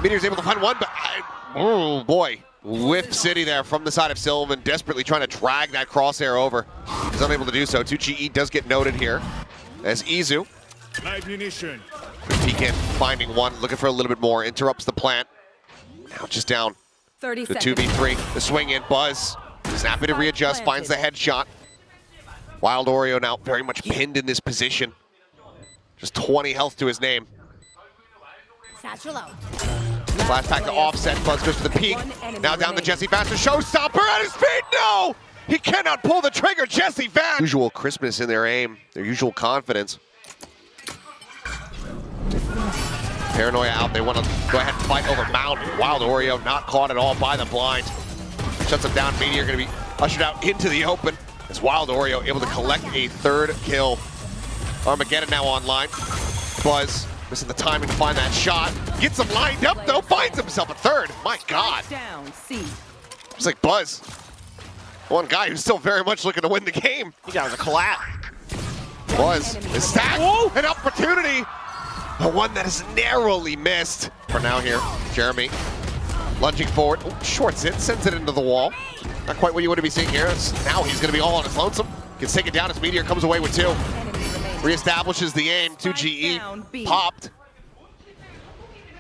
[SPEAKER 2] Meteor's able to find one, but oh boy, whiff city there from the side of Sylvan, desperately trying to drag that crosshair over. He's unable to do so. 2GE does get noted here as Izu.
[SPEAKER 4] Live munition.
[SPEAKER 2] Peek in, finding one, looking for a little bit more, interrupts the plant. Now just down
[SPEAKER 3] 30
[SPEAKER 2] the
[SPEAKER 3] seconds.
[SPEAKER 2] 2v3, the swing in, Buzz. Snappy to readjust, finds the headshot. Wild Oreo now very much pinned in this position. Just 20 health to his name.
[SPEAKER 3] Satchel out.
[SPEAKER 2] Flashback to offset, Buzz goes to the peak. Now down to Jesse Faster, showstopper at his feet, no! He cannot pull the trigger, Jesse Faster! Usual crispness in their aim, their usual confidence. Paranoia out, they want to go ahead and fight over Mound. Wild Oreo not caught at all by the blind. Shuts him down, Meteor gonna be ushered out into the open. As Wild Oreo able to collect a 3rd kill. Armageddon now online. Buzz missing the timing to find that shot. Gets him lined up though, finds himself a 3rd. My God.
[SPEAKER 3] Down, C.
[SPEAKER 2] It's like Buzz. One guy who's still very much looking to win the game.
[SPEAKER 1] I think that was a collapse.
[SPEAKER 2] Buzz is stacked. An opportunity. The one that is narrowly missed. For now here, Jeremy lunging forward. Oh, shorts it, sends it into the wall. Not quite what you want to be seeing here. Now he's going to be all on his lonesome. Gets taken down as Meteor comes away with 2. Reestablishes the aim. 2GE popped.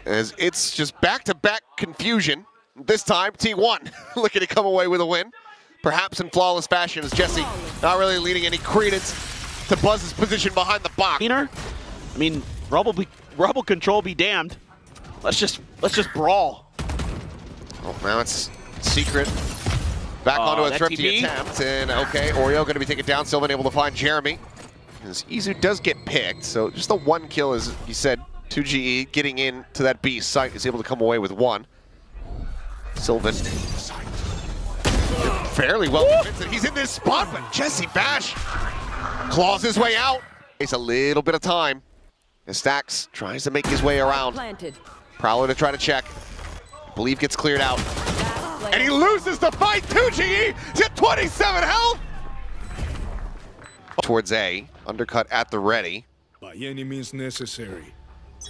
[SPEAKER 2] As it's just back-to-back confusion. This time, T1 looking to come away with a win. Perhaps in flawless fashion, as Jesse not really leading any credence to Buzz's position behind the box.
[SPEAKER 1] I mean, Rubble control be damned. Let's just brawl.
[SPEAKER 2] Oh, now it's Secret. Back onto a
[SPEAKER 1] that
[SPEAKER 2] thrifty
[SPEAKER 1] TP?
[SPEAKER 2] attempt, and okay, Oreo going to be taken down. Sylvan able to find Jeremy. As Izu does get picked, so just the one kill, as you said, 2GE getting into that B site is able to come away with one. Sylvan fairly well convinced that he's in this spot, but Jesse Bash claws his way out. Takes a little bit of time as Stax tries to make his way around.
[SPEAKER 3] Planted.
[SPEAKER 2] Prowler to try to check. I believe gets cleared out.
[SPEAKER 3] Last player.
[SPEAKER 2] And he loses the fight. 2GE. He's at 27 health. Towards A. Undercut at the ready.
[SPEAKER 4] By any means necessary.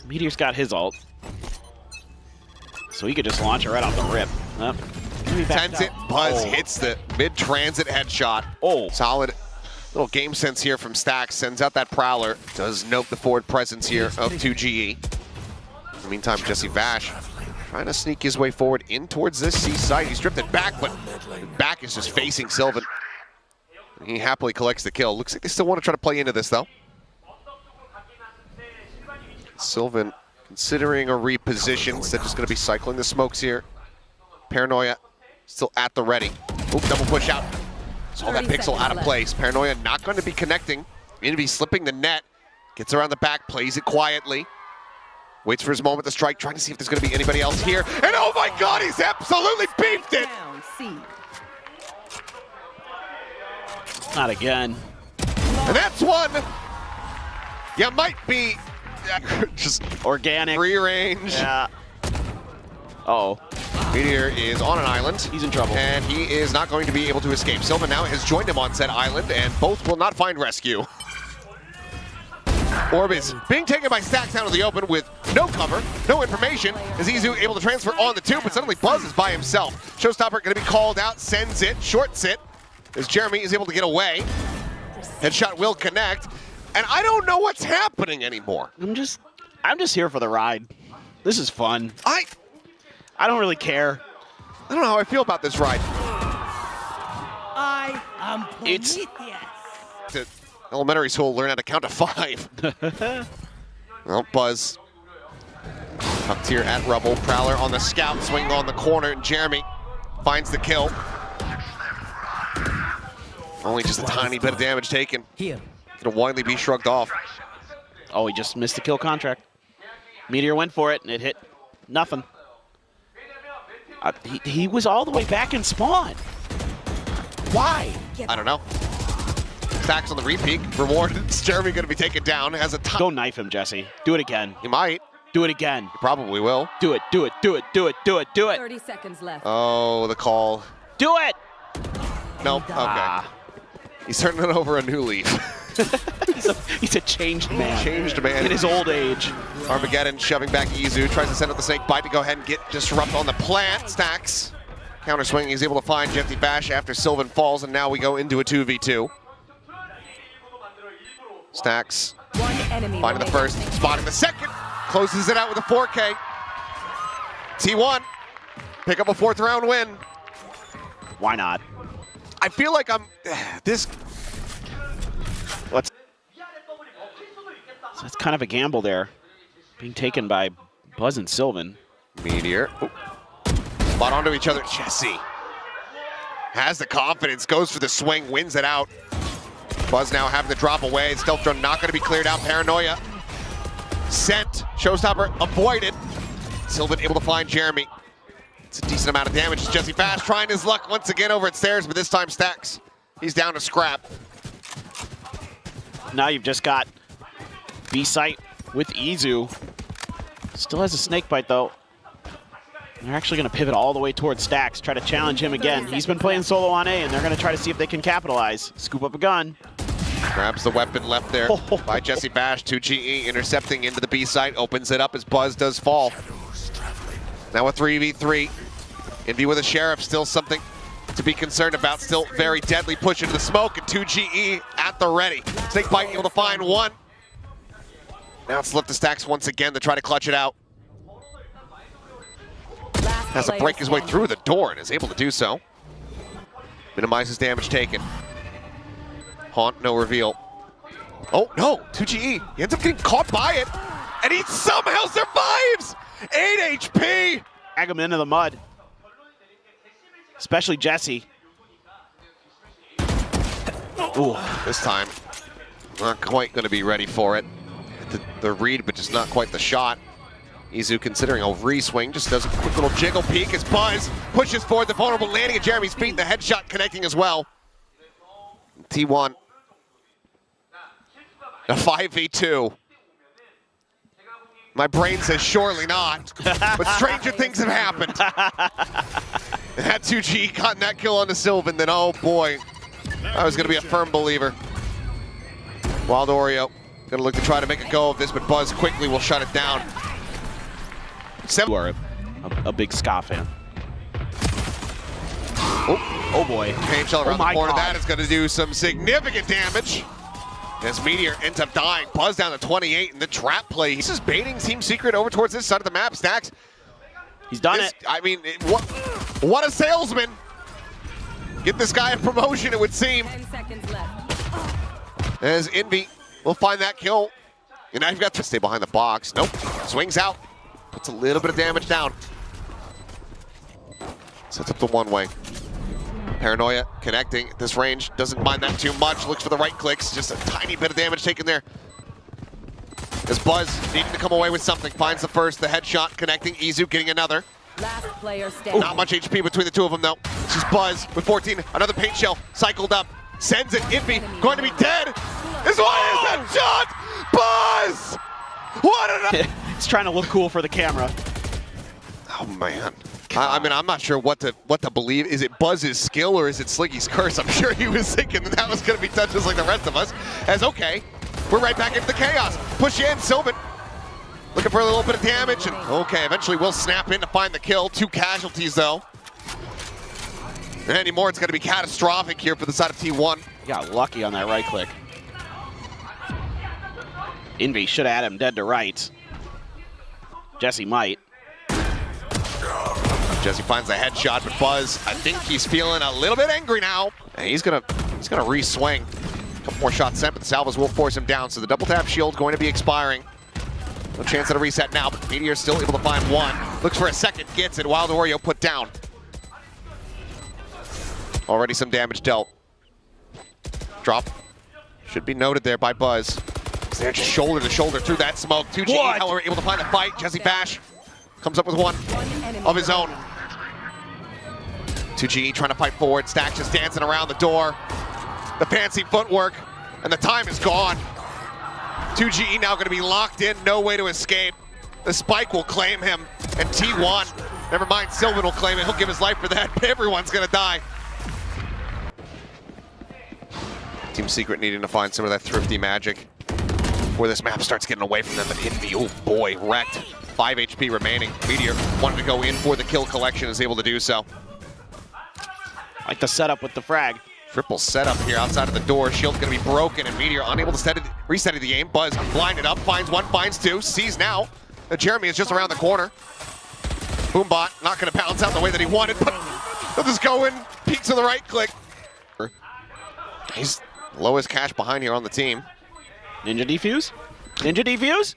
[SPEAKER 1] Meteor's got his ult. So he could just launch it right off the rip.
[SPEAKER 2] Tends it. Buzz hits the mid-transit headshot.
[SPEAKER 1] Oh.
[SPEAKER 2] Solid little game sense here from Stax. Sends out that Prowler. Does note the forward presence here of 2GE. In the meantime, Jesse Vash trying to sneak his way forward in towards this C site. He's drifted back, but back is just facing Sylvan. He happily collects the kill. Looks like they still want to try to play into this, though. Sylvan considering a reposition. Instead, just going to be cycling the smokes here. Paranoia still at the ready. Oop, double push out. Saw that pixel out of place. Paranoia not going to be connecting. Going to be slipping the net. Gets around the back, plays it quietly. Waits for his moment to strike, trying to see if there's going to be anybody else here. And oh my God, he's absolutely beefed it!
[SPEAKER 3] Down, C.
[SPEAKER 1] Not again.
[SPEAKER 2] And that's one. You might be just
[SPEAKER 1] Organic.
[SPEAKER 2] free range.
[SPEAKER 1] Yeah. Uh-oh.
[SPEAKER 2] Meteor is on an island.
[SPEAKER 1] He's in trouble.
[SPEAKER 2] And he is not going to be able to escape. Sylvan now has joined him on said island, and both will not find rescue. Orb is being taken by Stax out of the open with no cover, no information. Is Izu able to transfer on the two, but suddenly Buzz is by himself. Showstopper going to be called out, sends it, shorts it, as Jeremy is able to get away. Headshot will connect, and I don't know what's happening anymore.
[SPEAKER 1] I'm just here for the ride. This is fun.
[SPEAKER 2] I
[SPEAKER 1] I don't really care.
[SPEAKER 2] don't know how I feel about this ride.
[SPEAKER 5] I am
[SPEAKER 1] It's-
[SPEAKER 5] Prometheus.
[SPEAKER 2] To elementary school, learn how to count to 5. Well, Buzz tucked here at Rubble. Prowler on the scout, swinging on the corner, and Jeremy finds the kill. Only just a tiny bit of damage taken.
[SPEAKER 5] Here.
[SPEAKER 2] Gonna widely be shrugged off.
[SPEAKER 1] Oh, he just missed the kill contract. Meteor went for it, and it hit nothing. He was all the way back in spawn. Why?
[SPEAKER 2] I don't know. Stax on the repeat. Reward. It's Jeremy gonna be taken down. Has a ton.
[SPEAKER 1] Go knife him, Jesse. Do it again.
[SPEAKER 2] He might.
[SPEAKER 1] Do it again.
[SPEAKER 2] He probably will.
[SPEAKER 1] Do it, do it, do it, do it, do it, do it.
[SPEAKER 3] 30 seconds left.
[SPEAKER 2] Oh, the call.
[SPEAKER 1] Do it!
[SPEAKER 2] Nope. Okay.
[SPEAKER 1] Ah.
[SPEAKER 2] He's turning it over a new leaf.
[SPEAKER 1] He's a changed man.
[SPEAKER 2] Changed man.
[SPEAKER 1] In his old age.
[SPEAKER 2] Armageddon shoving back Izu. Tries to send out the snake bite to go ahead and get disrupt on the plant. Stax. Counter swinging. He's able to find Jesse Bash after Sylvan falls, and now we go into a 2v2. Stax
[SPEAKER 3] One enemy
[SPEAKER 2] finding the
[SPEAKER 3] remaining.
[SPEAKER 2] first, spotting the second. Closes it out with a 4K. T1. Pick up a 4th round win.
[SPEAKER 1] Why not?
[SPEAKER 2] I feel like I'm this. Let's.
[SPEAKER 1] So it's kind of a gamble there. Being taken by Buzz and Sylvan.
[SPEAKER 2] Meteor. Ooh. Spot onto each other. Jesse has the confidence, goes for the swing, wins it out. Buzz now having to drop away. Stealth drone not going to be cleared out. Paranoia sent. Showstopper avoided. Sylvan able to find Jeremy. It's a decent amount of damage. It's Jesse Bash trying his luck once again over at stairs, but this time Stax. He's down to scrap.
[SPEAKER 1] Now you've just got B-Site with Izu. Still has a snake bite though. They're actually going to pivot all the way towards Stax, try to challenge him again. He's been playing solo on A, and they're going to try to see if they can capitalize. Scoop up a gun.
[SPEAKER 2] Grabs the weapon left there by Jesse Bash. 2GE intercepting into the B site, opens it up as Buzz does fall. Now a 3v3. Envy with a Sheriff, still something to be concerned about. Still very deadly push into the smoke, and 2GE at the ready. Snake bite able to find one. Now it's left to Stax once again to try to clutch it out. Has to break his way through the door and is able to do so. Minimizes damage taken. Haunt, no reveal. Oh no, 2GE. He ends up getting caught by it, and he somehow survives! 8 HP!
[SPEAKER 1] Drag him into the mud. Especially Jesse. Ooh.
[SPEAKER 2] This time, not quite going to be ready for it. The read, but just not quite the shot. Izu considering a re-swing, just does a quick little jiggle peek as Buzz pushes forward, the vulnerable landing at Jeremy's feet, the headshot connecting as well. T1. A 5v2. My brain says surely not, but stranger things have happened. Had 2G gotten that kill on the Sylvan, then oh boy, I was going to be a firm believer. Wild Oreo going to look to try to make a go of this, but Buzz quickly will shut it down.
[SPEAKER 1] You are a big ska fan. Oh boy.
[SPEAKER 2] Pain shell around the corner.
[SPEAKER 1] God.
[SPEAKER 2] That is going to do some significant damage. As Meteor ends up dying. Buzz down to 28 in the trap play. He's just baiting Team Secret over towards this side of the map. Stacks.
[SPEAKER 1] He's done it.
[SPEAKER 2] I mean, what a salesman. Get this guy a promotion, it would seem.
[SPEAKER 3] 10 seconds left.
[SPEAKER 2] As Envy will find that kill. And now you've got to stay behind the box. Nope. Swings out. Puts a little bit of damage down. Sets up the one-way. Paranoia connecting at this range. Doesn't mind that too much. Looks for the right clicks. Just a tiny bit of damage taken there. As Buzz needing to come away with something. Finds the first. The headshot connecting. Izu getting another.
[SPEAKER 3] Last player standing.
[SPEAKER 2] Not much HP between the two of them, though. It's just Buzz with 14. Another paint shell. Cycled up. Sends it. Envy going to be dead. Is that shot? Buzz! What an...
[SPEAKER 1] He's trying to look cool for the camera.
[SPEAKER 2] Oh, man. I mean, I'm not sure what to believe. Is it Buzz's skill or is it Sliggy's curse? I'm sure he was thinking that was going to be done just like the rest of us. As okay, we're right back into the chaos. Push in, Sylvan. Looking for a little bit of damage. And okay, eventually we'll snap in to find the kill. 2 casualties, though. And anymore, it's going to be catastrophic here for the side of T1.
[SPEAKER 1] He got lucky on that right click. Envy should have had him dead to rights. Jesse might.
[SPEAKER 2] Jesse finds the headshot, but Buzz, I think he's feeling a little bit angry now. And he's gonna re-swing. A couple more shots sent, but the salvos will force him down. So the double tap shield going to be expiring. No chance at a reset now, but Meteor's still able to find one. Looks for a second, gets it. Wild Oreo put down. Already some damage dealt. Drop. Should be noted there by Buzz. They're just shoulder to shoulder through that smoke. 2G, however, able to find the fight. Jesse Bash comes up with one of his own. 2G trying to fight forward. Stack just dancing around the door. The fancy footwork, and the time is gone. 2GE now going to be locked in, no way to escape. The spike will claim him, and T1, never mind, Sylvan will claim it. He'll give his life for that, but everyone's going to die. Team Secret needing to find some of that thrifty magic before this map starts getting away from them. But Envy, oh boy, wrecked. 5 HP remaining. Meteor wanted to go in for the kill collection, is able to do so.
[SPEAKER 1] Like the setup with the frag.
[SPEAKER 2] Triple setup here outside of the door. Shield's going to be broken, and Meteor unable to reset the aim. Buzz blinded up, finds one, finds two, sees now that Jeremy is just around the corner. Boombot not going to bounce out the way that he wanted, but he'll just go in, peeks to the right click. He's lowest cash behind here on the team.
[SPEAKER 1] Ninja defuse? Ninja defuse?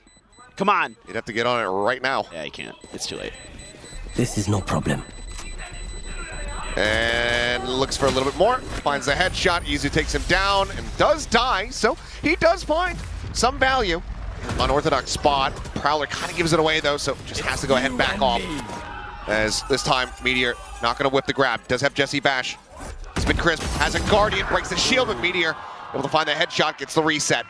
[SPEAKER 1] Come on.
[SPEAKER 2] You'd have to get on it right now.
[SPEAKER 1] Yeah, you can't. It's too late.
[SPEAKER 5] This is no problem.
[SPEAKER 2] And looks for a little bit more. Finds the headshot. Izu takes him down and does die. So he does find some value. Unorthodox spot. Prowler kind of gives it away though, so just has to go ahead and back off. As this time, Meteor not going to whip the grab. Does have Jesse Bash. It's been crisp. Has a Guardian. Breaks the shield with Meteor. Able to find the headshot. Gets the reset.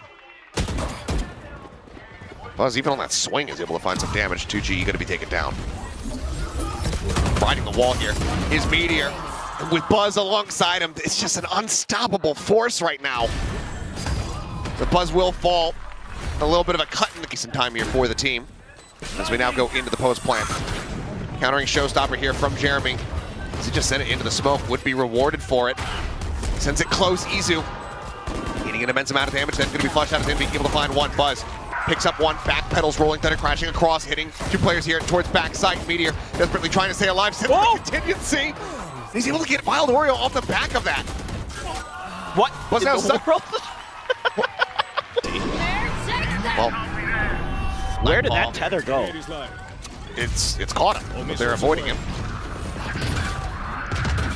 [SPEAKER 2] Buzz, even on that swing, is able to find some damage. 2G going to be taken down. Riding the wall here is Meteor. And with Buzz alongside him, it's just an unstoppable force right now. The Buzz will fall. A little bit of a cut in the decent time here for the team. As we now go into the post plant. Countering showstopper here from Jeremy. As he just sent it into the smoke, would be rewarded for it. Sends it close, Izu. Eating an immense amount of damage, then going to be flushed out of him, being able to find one. Buzz picks up one, back pedals, rolling thunder, crashing across, hitting 2 players here towards backside. Meteor desperately trying to stay alive, sends the contingency. He's able to get Wild Oreo off the back of that.
[SPEAKER 1] What?
[SPEAKER 2] Buzz now stuck. Well,
[SPEAKER 1] Where did
[SPEAKER 2] Nightfall,
[SPEAKER 1] that tether go?
[SPEAKER 4] It is live.
[SPEAKER 2] it's caught him, but they're avoiding him.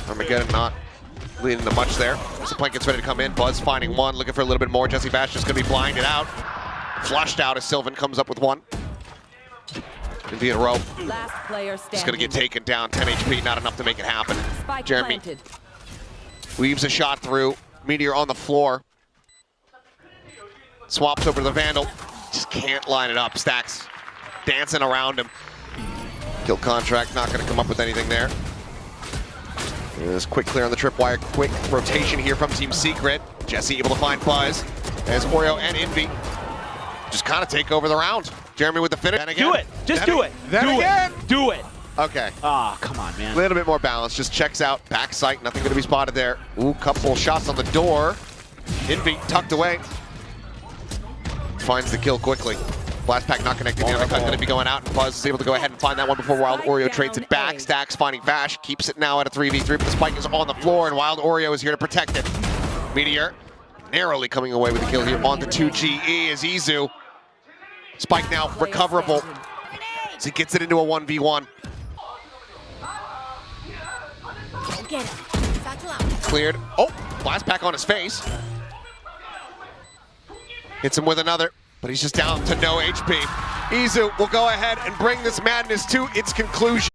[SPEAKER 2] Armageddon not leading to much there. So Plank gets ready to come in. Buzz finding one, looking for a little bit more. Jesse Bash just going to be blinded out. Flushed out as Sylvan comes up with one. Envy in a row.
[SPEAKER 3] Last player standing.
[SPEAKER 2] Just going to get taken down. 10 HP, not enough to make it happen.
[SPEAKER 3] Spike
[SPEAKER 2] Jeremy
[SPEAKER 3] planted.
[SPEAKER 2] weaves a shot through. Meteor on the floor. Swaps over to the Vandal. Just can't line it up. Stacks dancing around him. Kill contract, not going to come up with anything there. There's quick clear on the tripwire. Quick rotation here from Team Secret. Jesse able to find Buzz as Oreo and Envy just kind of take over the round. Jeremy with the finish.
[SPEAKER 1] Do it. Just do it.
[SPEAKER 2] Then
[SPEAKER 1] Do
[SPEAKER 2] again.
[SPEAKER 1] it. Do it.
[SPEAKER 2] Okay.
[SPEAKER 1] Ah, come on,
[SPEAKER 2] A
[SPEAKER 1] man.
[SPEAKER 2] little bit more balance. Just checks out. Back sight. Nothing going to be spotted there. Ooh, couple shots on the door. Envy tucked away. Finds the kill quickly. Blast pack not connected. The undercut going to be going out. And Buzz is able to go ahead and find that one before Wild Oreo trades it back. Stacks finding Vash. Keeps it now at a 3v3. But the spike is on the floor. And Wild Oreo is here to protect it. Meteor narrowly coming away with the kill here. On the 2GE is Izu. Spike now recoverable. So he gets it into a 1v1. Cleared. Oh, blast pack on his face. Hits him with another, but he's just down to no HP. Izu will go ahead and bring this madness to its conclusion.